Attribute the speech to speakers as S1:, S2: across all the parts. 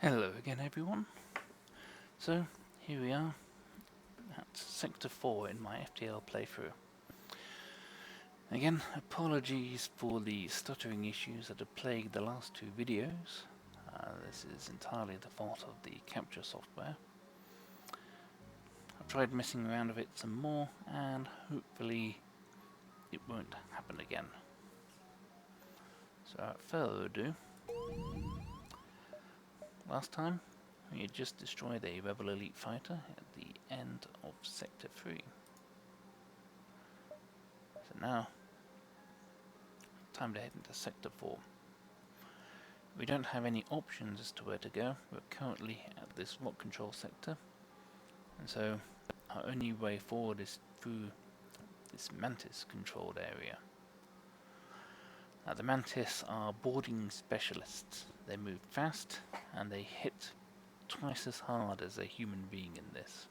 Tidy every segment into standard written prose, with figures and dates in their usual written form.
S1: Hello again everyone. So here we are at Sector 4 in my FTL playthrough. Again, apologies for the stuttering issues that have plagued the last two videos. This is entirely the fault of the capture software. I've tried messing around with it some more and hopefully it won't happen again. So without further ado, last time we had just destroyed a Rebel Elite fighter at the end of Sector 3. So now, time to head into Sector 4. We don't have any options as to where to go. We're currently at this rock control sector, and so our only way forward is through this Mantis controlled area. Now the Mantis are boarding specialists. They move fast and they hit twice as hard as a human being in this.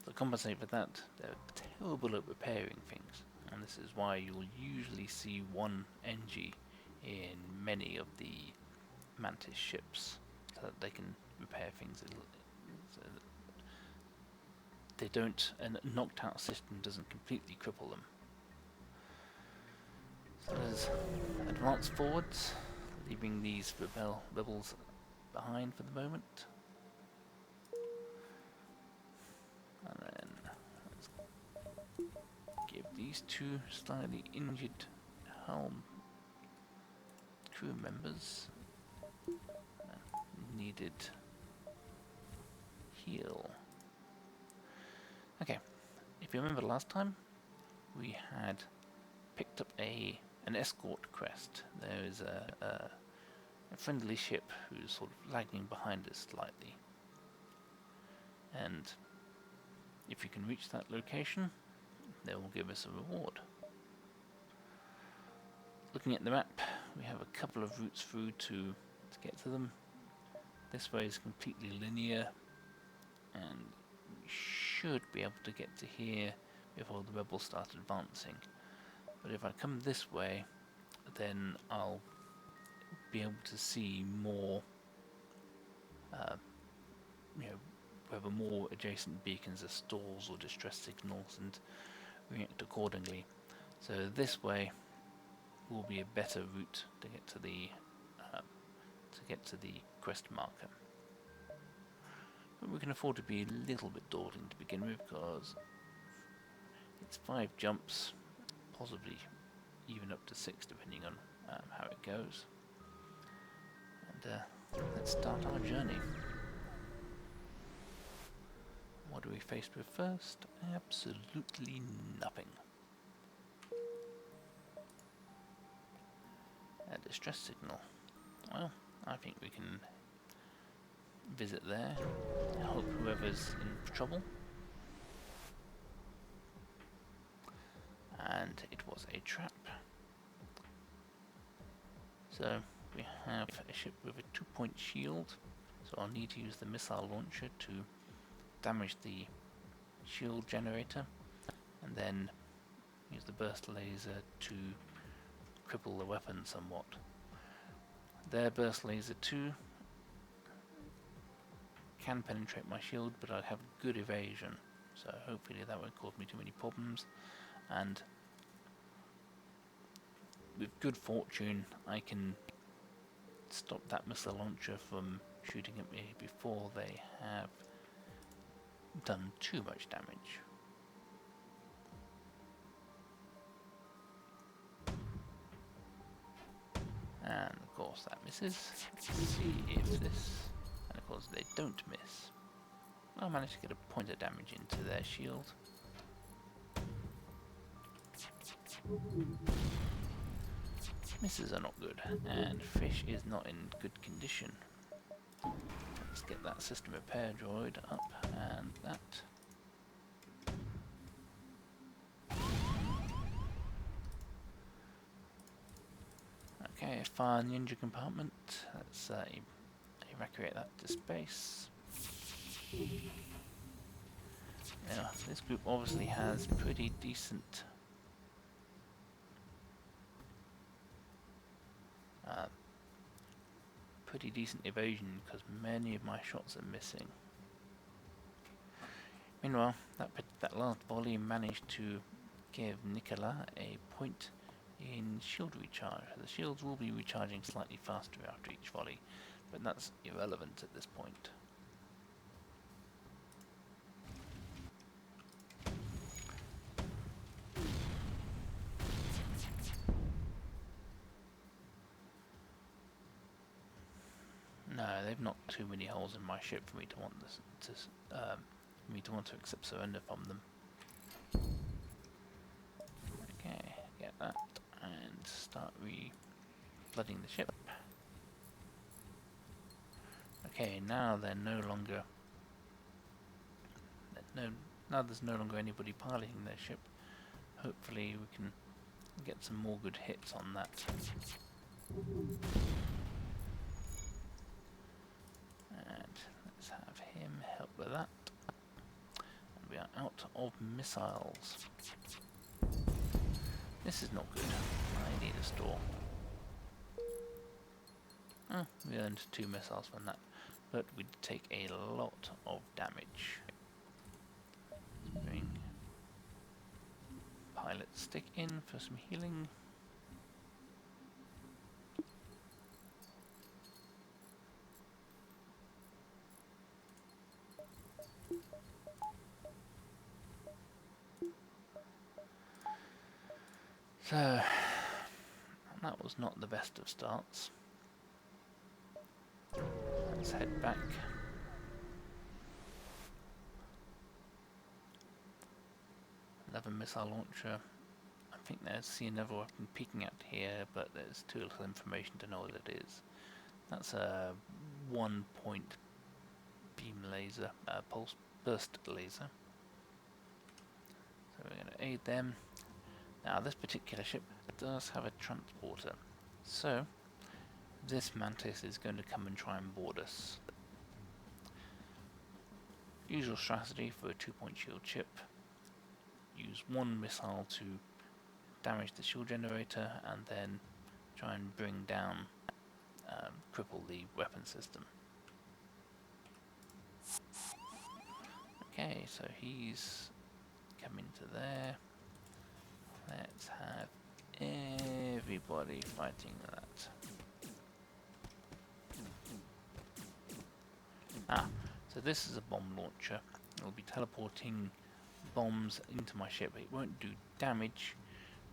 S1: To compensate for that, they're terrible at repairing things, and this is why you'll usually see one NG in many of the Mantis ships, so that they can repair things so that they don't, and a knocked out system doesn't completely cripple them. So there's advance forwards, leaving these rebels behind for the moment. And then let's give these two slightly injured helm crew members needed heal. Okay, if you remember last time, we had picked up an escort crest. There is a friendly ship who's sort of lagging behind us slightly, and if you can reach that location, they will give us a reward. Looking at the map, we have a couple of routes through to get to them. This way is completely linear, and we should be able to get to here before the rebels start advancing. But if I come this way, then I'll be able to see more, whether more adjacent beacons are stalls or distress signals, and react accordingly. So this way will be a better route to get to the quest marker. But we can afford to be a little bit daunting to begin with, because it's 5 jumps, possibly even up to 6 depending on how it goes. And let's start our journey. What are we faced with first? Absolutely nothing. A distress signal. Well, I think we can visit there, help whoever's in trouble. And it was a trap. So we have a ship with a 2-point shield, so I'll need to use the missile launcher to damage the shield generator, and then use the burst laser to cripple the weapon somewhat. Their burst laser 2 can penetrate my shield, but I have good evasion, so hopefully that won't cause me too many problems, and with good fortune I can stop that missile launcher from shooting at me before they have done too much damage. And of course that misses. Let's see if this, and of course they don't miss. I managed to get a point of damage into their shield. Misses are not good, and fish is not in good condition. Let's get that system repair droid up, and that. Okay, fire in the engine compartment. Let's evacuate that to space. Now, this group obviously has pretty decent pretty decent evasion because many of my shots are missing. Meanwhile, that last volley managed to give Nicola a point in shield recharge. The shields will be recharging slightly faster after each volley, but that's irrelevant at this point. No, they've knocked too many holes in my ship for me to want to accept surrender from them. Okay, get that and start flooding the ship. Okay, now they're no longer. Now there's no longer anybody piloting their ship. Hopefully we can get some more good hits on that. And let's have him help with that. And we are out of missiles. This is not good. I need a store. Oh, we earned 2 missiles from that, but we did take a lot of damage. Bring pilot stick in for some healing. So, that was not the best of starts. Let's head back. Another missile launcher. I think there's another weapon peeking out here, but there's too little information to know what it is. That's a 1-point beam laser, pulse burst laser. So we're going to aid them. Now this particular ship does have a transporter, so this Mantis is going to come and try and board us. Usual strategy for a 2-point shield ship. Use 1 missile to damage the shield generator and then try and bring down, cripple the weapon system. Okay, so he's coming to there. Let's have everybody fighting that. So this is a bomb launcher. It will be teleporting bombs into my ship. It won't do damage,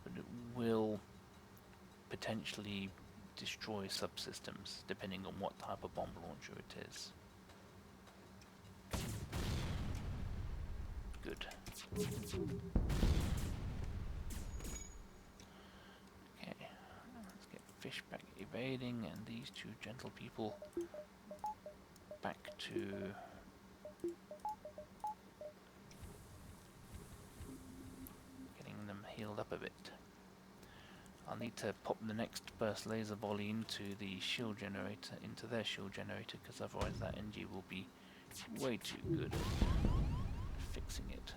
S1: but it will potentially destroy subsystems depending on what type of bomb launcher it is. Good. Okay, let's get fish back evading and these 2 gentle people back to getting them healed up a bit. I'll need to pop the next burst laser volley into the shield generator, into their shield generator, because otherwise that NG will be way too good at fixing it.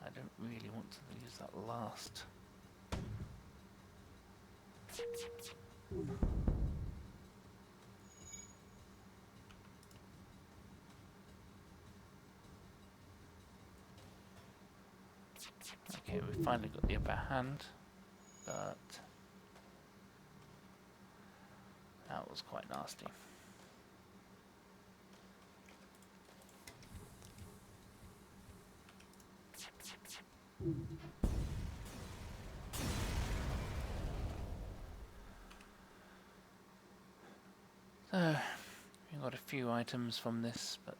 S1: I don't really want to use that last. Okay, we finally got the upper hand, but that was quite nasty. So, we got a few items from this, but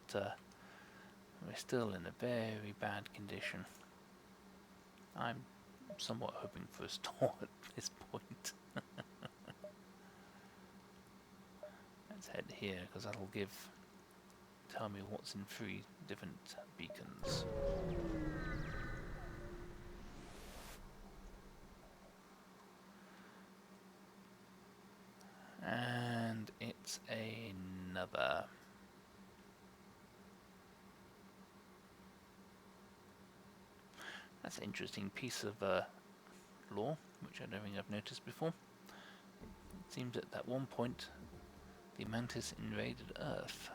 S1: we're still in a very bad condition. I'm somewhat hoping for a store at this point. Let's head here, because that'll tell me what's in 3 different beacons. And it's another. That's an interesting piece of lore, which I don't think I've noticed before. Seems that at one point the Mantis invaded Earth.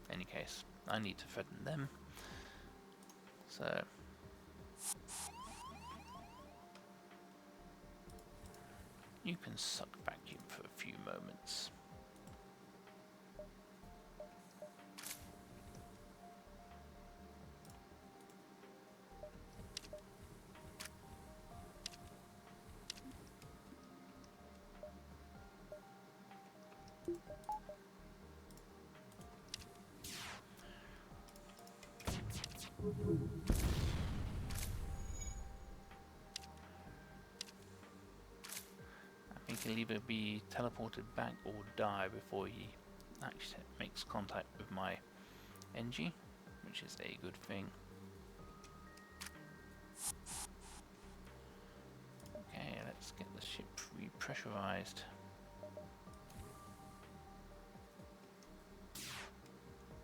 S1: In any case, I need to threaten them. So you can suck vacuum for a few moments. I think he'll either be teleported back or die before he actually makes contact with my NG, which is a good thing. Okay, let's get the ship repressurized.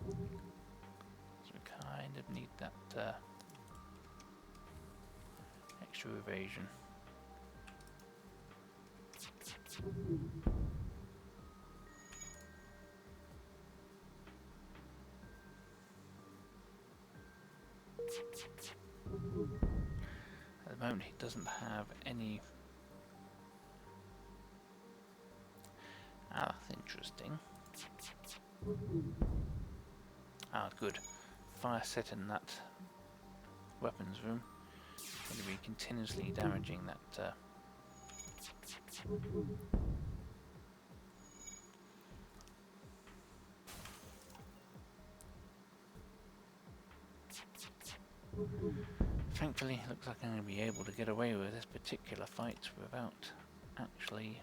S1: So we kind of need that extra evasion. At the moment he doesn't have any. Ah, that's interesting. Ah, good. Fire set in that weapons room. Going to be continuously damaging that. Thankfully, it looks like I'm going to be able to get away with this particular fight without actually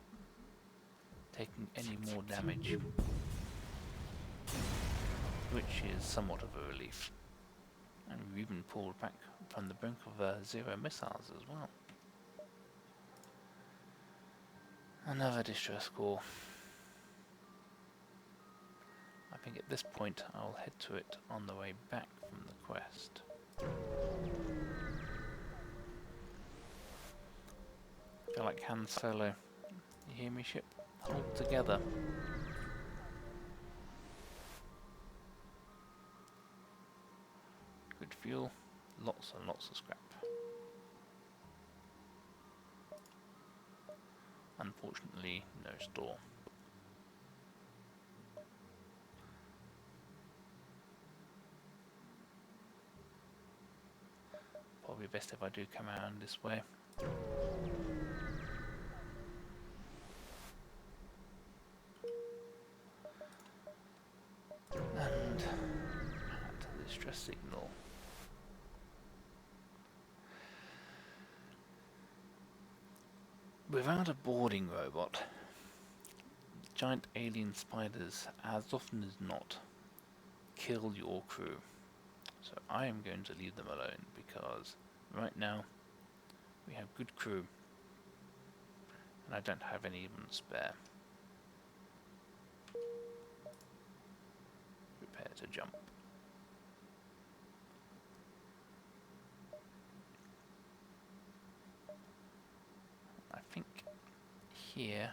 S1: taking any more damage, which is somewhat of a relief. And we've even pulled back from the brink of zero missiles as well. Another distress call. I think at this point I'll head to it on the way back from the quest. I feel like Han Solo. You hear me, ship? Hold together. Good fuel, lots and lots of scrap. Unfortunately, no store. Probably best if I do come around this way. And add the distress signal. Without a boarding robot, giant alien spiders, as often as not, kill your crew. So I am going to leave them alone because right now we have good crew and I don't have any even spare. Prepare to jump. I think here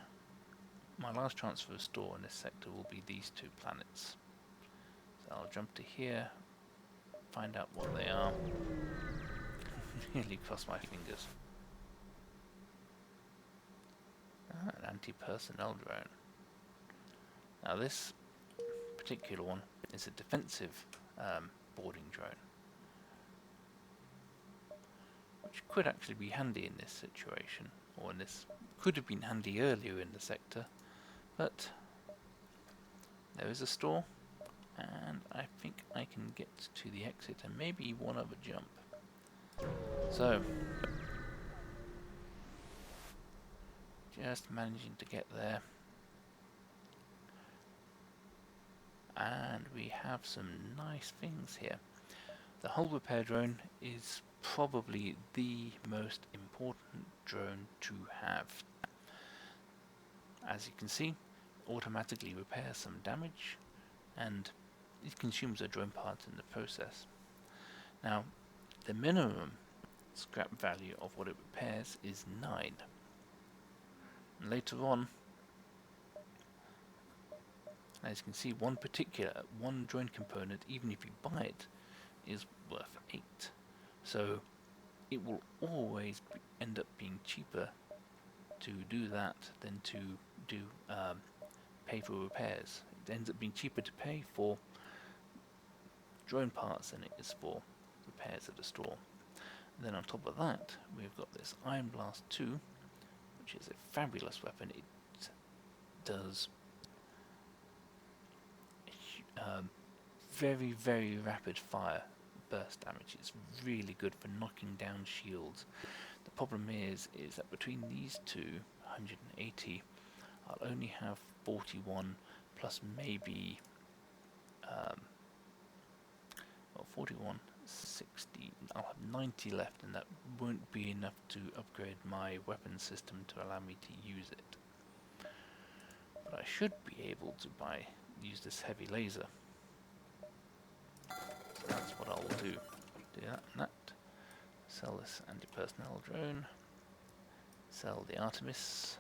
S1: my last chance for a store in this sector will be these two planets. So I'll jump to here, find out what they are. Really cross my fingers. Ah, an anti-personnel drone. Now this particular one is a defensive boarding drone, which could actually be handy in this situation, or in this could have been handy earlier in the sector, but there is a store, and I think I can get to the exit and maybe one other jump. So, just managing to get there. And we have some nice things here. The hull repair drone is probably the most important drone to have. As you can see, automatically repairs some damage and it consumes a drone part in the process. Now, the minimum scrap value of what it repairs is 9. And later on, as you can see, one joint component, even if you buy it, is worth 8. So it will always end up being cheaper to do that than to do pay for repairs. It ends up being cheaper to pay for drone parts than it is for repairs at a store. And then on top of that, we've got this Iron Blast 2, which is a fabulous weapon. It does very, very rapid fire burst damage. It's really good for knocking down shields. The problem is that between these two, 180, I'll only have 41 plus maybe 41, 60. I'll have 90 left, and that won't be enough to upgrade my weapon system to allow me to use it. But I should be able to use this heavy laser. So that's what I'll do. Do that and that. Sell this anti-personnel drone. Sell the Artemis.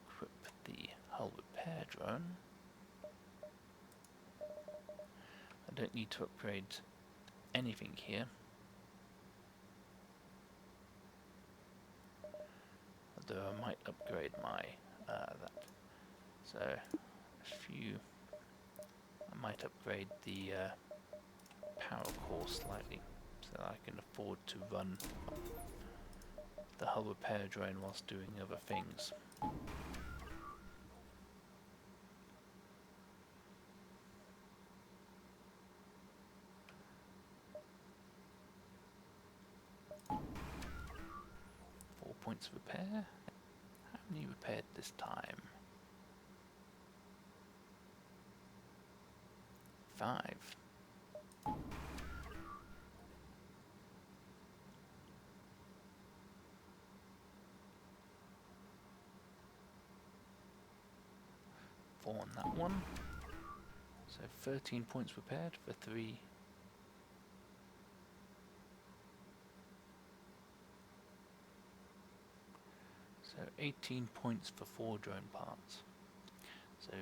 S1: Equip the hull repair drone. I don't need to upgrade anything here. Although I might upgrade my that. So I might upgrade the power core slightly, so that I can afford to run the hull repair drone whilst doing other things. Points of repair. How many repaired this time? 5. Four on that one. So 13 points repaired for 3. So 18 points for 4 drone parts. So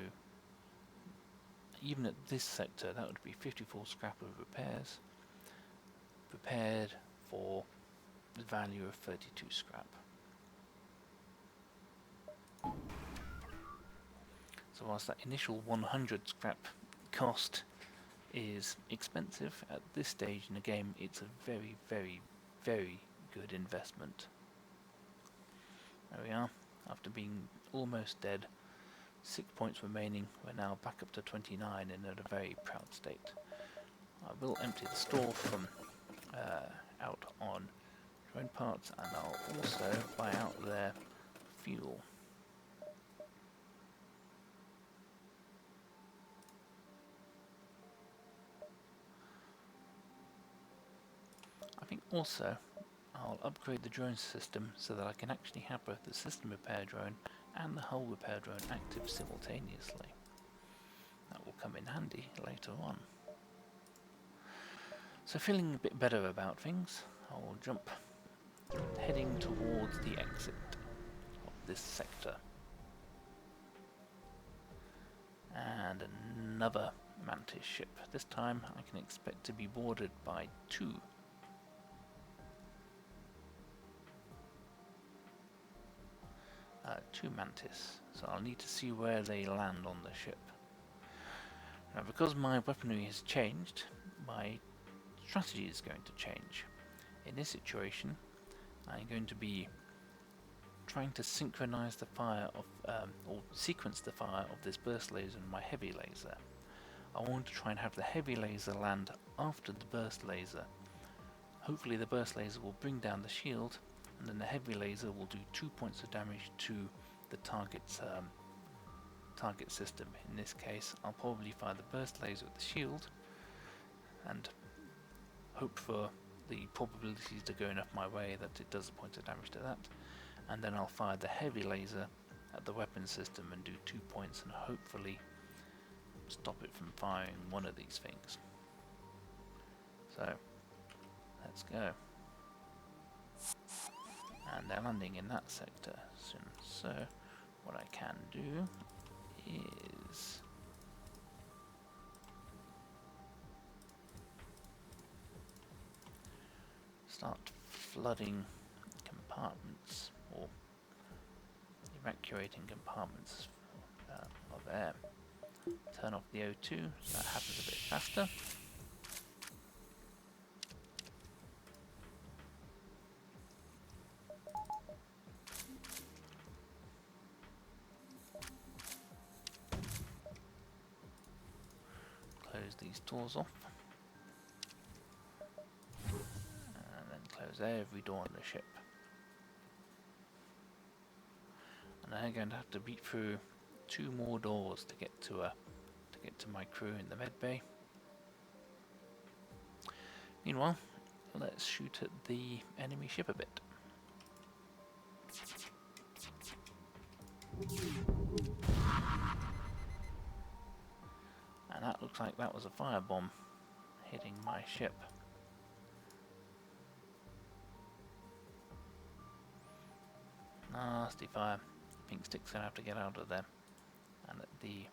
S1: even at this sector, that would be 54 scrap of repairs, prepared for the value of 32 scrap. So whilst that initial 100 scrap cost is expensive, at this stage in the game it's a very, very, very good investment. There we are, after being almost dead, 6 points remaining, we're now back up to 29 and in a very proud state. I will empty the store from out on drone parts, and I'll also buy out their fuel. I think also I'll upgrade the drone system so that I can actually have both the system repair drone and the hull repair drone active simultaneously. That will come in handy later on. So feeling a bit better about things, I will jump heading towards the exit of this sector. And another Mantis ship. This time I can expect to be boarded by 2. Two Mantis, so I'll need to see where they land on the ship. Now, because my weaponry has changed, my strategy is going to change. In this situation, I'm going to be trying to synchronize the fire of, or sequence the fire of this burst laser and my heavy laser. I want to try and have the heavy laser land after the burst laser. Hopefully the burst laser will bring down the shield, and then the heavy laser will do 2 points of damage to the target's target system. In this case, I'll probably fire the burst laser at the shield and hope for the probabilities to go enough my way that it does a point of damage to that, and then I'll fire the heavy laser at the weapon system and do 2 points and hopefully stop it from firing one of these things. So, let's go. And they're landing in that sector soon. So, what I can do is start flooding compartments, or evacuating compartments of air. Turn off the O2 so that happens a bit faster. Close these doors off. And then close every door on the ship. And I'm going to have to beat through 2 more doors to get to my crew in the med bay. Meanwhile, let's shoot at the enemy ship a bit. And that looks like that was a firebomb hitting my ship. Nasty fire. Pink Stick's gonna have to get out of there. And let the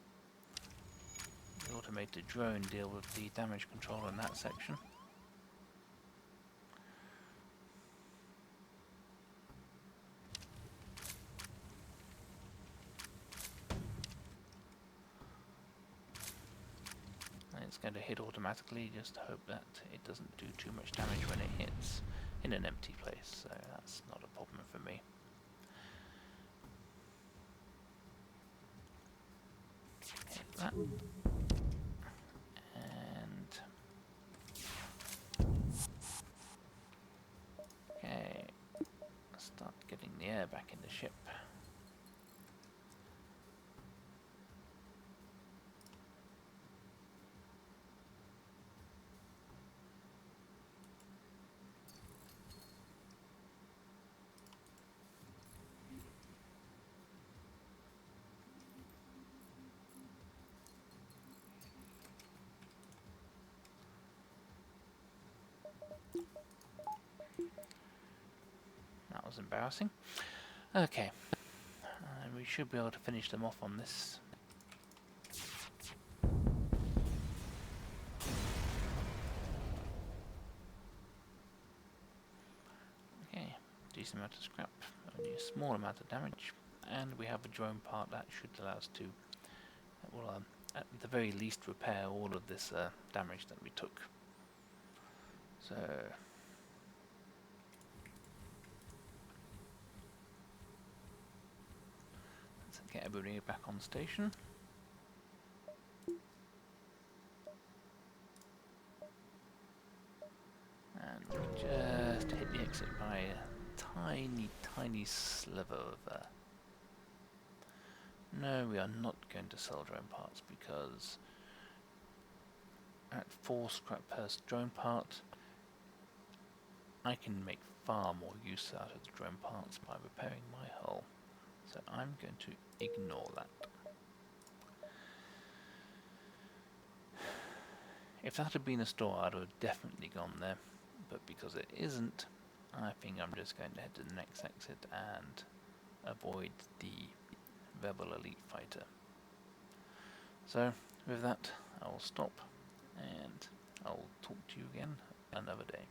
S1: automated drone deal with the damage control in that section. And it's going to hit automatically, just hope that it doesn't do too much damage when it hits in an empty place, so that's not a problem for me. Hit that. Okay, start getting the air back in the ship. That was embarrassing. Okay, we should be able to finish them off on this. Okay, decent amount of scrap, only a small amount of damage, and we have a drone part that should allow us to, well, at the very least repair all of this damage that we took. So let's get everybody back on station. And we just hit the exit by a tiny sliver of no, we are not going to sell drone parts, because at 4 scrap per drone part, I can make far more use out of the drone parts by repairing my hull. So I'm going to ignore that. If that had been a store, I'd have definitely gone there, but because it isn't, I think I'm just going to head to the next exit and avoid the Rebel Elite Fighter. So with that, I will stop, and I'll talk to you again another day.